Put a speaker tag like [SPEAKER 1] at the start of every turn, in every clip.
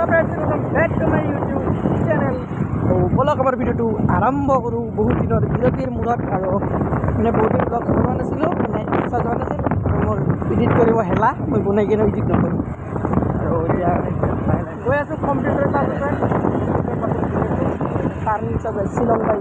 [SPEAKER 1] friends, welcome back to my YouTube channel. তো বলক আমাৰ ভিডিঅ'টো আৰম্ভ কৰোঁ। বহুত দিনৰ বিৰতিৰ মূৰত আৰু মানে বহুত দিন ব্লগ বনোৱা নাছিলোঁ, মানে ইচ্ছা যোৱা নাছিল আৰু মোৰ এডিট কৰিব হেলা, মই বনাই কিনে এডিট নকৰোঁ। আৰু এতিয়া গৈ আছোঁ কম্পিউটাৰ ক্লাছতে, টাৰ্ণিং চব শ্বিলং পাই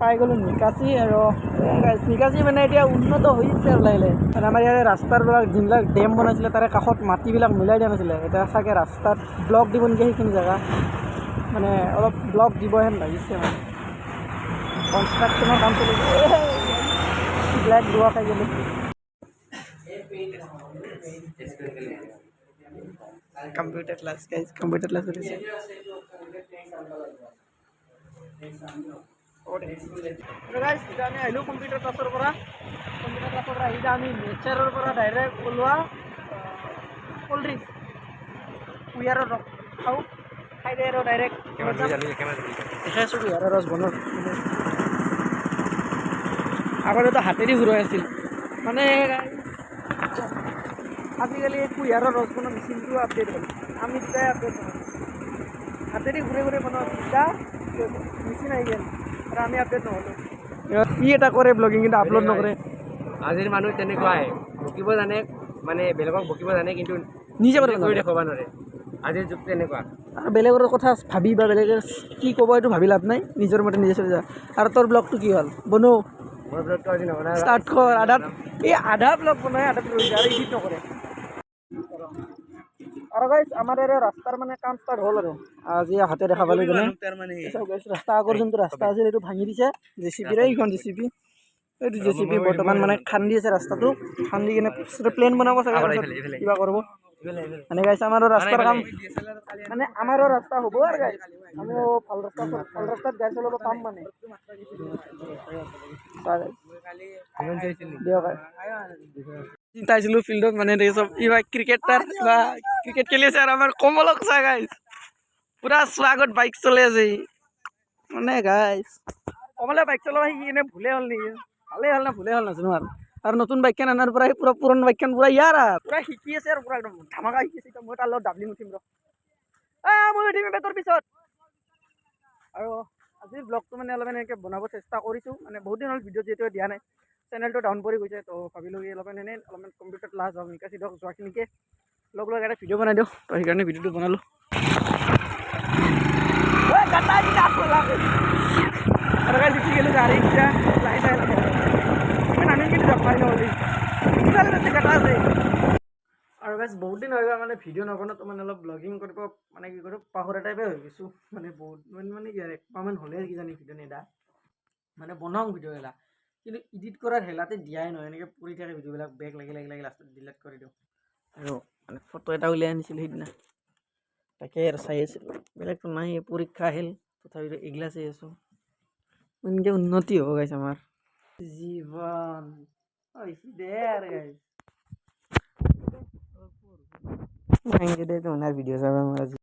[SPEAKER 1] পাই গ'লোঁ নিকাচি। আৰু নিকাচি মানে এতিয়া উন্নত হৈছে আৰু লাহে লাহে, মানে আমাৰ ইয়াৰে ৰাস্তাৰবিলাক যোনবিলাক ডেম বনাইছিলে তাৰে কাষত মাটিবিলাক মিলাই দিয়া নাছিলে, এতিয়া চাগে ৰাস্তাত ব্লক দিব নেকি সেইখিনি জেগা, মানে অলপ ব্লক দিব হেন লাগিছে। মানে কনষ্ট্ৰাকশ্যনৰ কাম চলিছে, ব্লেক দোৱা খাই গ'লোঁ। Computer class guys, computer class চলিছে। এতিয়া আমি আহিলোঁ কম্পিউটাৰ ক্লাছৰ পৰা আহি আমি নেচাৰৰ পৰা ডাইৰেক্ট ওলোৱা ক'ল্ড ড্ৰিংক কুঁহিয়াৰৰ ৰস খাওঁ, খাই দিয়ে আৰু ডাইৰেক্ট দেখাই আছোঁ কুঁহিয়াৰৰ ৰস বনোৱা। আগতেতো হাতেদি ঘূৰাই আছিল, মানে আজিকালি কুঁহিয়াৰৰ ৰস বনোৱা মেচিনটো আপডেট হ'ল, আমি দুটাই আপডেট হ'ল। হাতেদি ঘূৰাই ঘূৰাই বনোৱা দুটা মেচিন আহি গ'ল আৰু আমি আপডেট নহ'লোঁ। ই এটা কৰে ব্লগিং, কিন্তু আপলোড নকৰে।
[SPEAKER 2] আজিৰ মানুহ তেনেকুৱাই, বকিব জানে, মানে বেলেগক বকিব জানে, কিন্তু
[SPEAKER 1] নিজে
[SPEAKER 2] কৰি দেখুৱাব নোৱাৰে। আজিৰ যুগ তেনেকুৱা।
[SPEAKER 1] আৰু বেলেগৰ কথা ভাবি বা বেলেগে কি ক'ব এইটো ভাবি লাভ নাই, নিজৰ মতে নিজে চলি যা। আৰু তোৰ ব্লগটো কি হ'ল বনো?
[SPEAKER 2] মোৰ ব্লগটো আজি নবনাই,
[SPEAKER 1] ষ্টাৰ্ট কৰ। আধা ব্লগ বনাই আধা আৰু এডিট নকৰে। আৰু গাইজ আমাৰ ইয়াৰে ৰাস্তাৰ মানে কাম ষ্টাৰ্ট হ'ল আৰু আজি হাতে দেখা পালোঁ কিনে। ৰাস্তা আগৰ যোনটো ৰাস্তা আছিল সেইটো ভাঙি দিছে জেচিপিৰে, এইখন জেচিপি, এইটো জেচিপি বৰ্তমান মানে খান্দি আছে ৰাস্তাটো, খান্দি কিনে প্লেন বনাব চাগে, কিবা কৰিব। মানে গাইজ আমাৰো ৰাস্তাৰ কাম, মানে আমাৰো ৰাস্তা হ'ব আৰু গাইজ, আমিও ভাল ৰাস্তাত গাড়ী চলাব পাম মানে। চাইছিলোঁ ফিল্ডত, মানে চব কিবা ক্ৰিকেটাৰ বা ক্ৰিকেট খেলি আছে আৰু আমাৰ কমলক চাই গাইজ পুৰা স্বাগত বাইক চলাই আছে। মানে গাইজ কমলে বাইক চলাব শিকি কিনে ভুলে হ'ল নেকি, ভালে হ'ল না ভুলে হ'ল নাজানো। আৰু নতুন বাইকখন অনাৰ পৰাই পুৰা পুৰণা বাইকখন পুৰা ইয়াৰ পুৰা শিকি আছে আৰু পুৰা একদম ধামাকা শিকি আছে। মই তাৰ লগত ডাবলিং উঠিম ৰ, মই উঠিম তোৰ পিছত। আৰু আজিৰ ব্লগটো মানে অলপ এনেকৈ বনাব চেষ্টা কৰিছোঁ, মানে বহুত দিন হ'ল ভিডিঅ' যিহেতু দিয়া নাই, চেনেলটো ডাউন পৰি গৈছে, তো ভাবিলোঁ কি অলপমান কম্পিউটাৰ ক্লাছ হওক, নিকাচি হওক, যোৱাখিনিকে লগ এটা ভিডিঅ' বনাই দিওঁ, তো সেইকাৰণে ভিডিঅ'টো বনালোঁ। আৰু গাইজ বহুত দিন হৈ গ'ল মানে ভিডিঅ' নবনাওঁ, তো মানে অলপ ব্লগিং কৰিব মানে কি কৰোঁ পাহৰা টাইপে হৈ গৈছোঁ, মানে বহুত মানে কি একমাহমান হ'লে কিজানি ভিডিঅ' নেদা, মানে বনাওঁ ভিডিঅ' এলা, কিন্তু এডিট কৰাৰ হেলাতে দিয়াই নহয়, এনেকৈ পৰি থাকে ভিডিঅ'বিলাক, বেক লাগি লাষ্টত ডিলিট কৰি দিওঁ। আৰু মানে ফটো এটা উলিয়াই আনিছিলোঁ সেইদিনা, তাকে আৰু চাই আছিলোঁ, বেলেগতো নাই, পৰীক্ষা আহিল তথাপিতো এইগিলা চাই আছোঁ। এনেকৈ উন্নতি হ'ব গাইছ আমাৰ জীৱন দে আৰু গাইছ ভিডিঅ' চাব।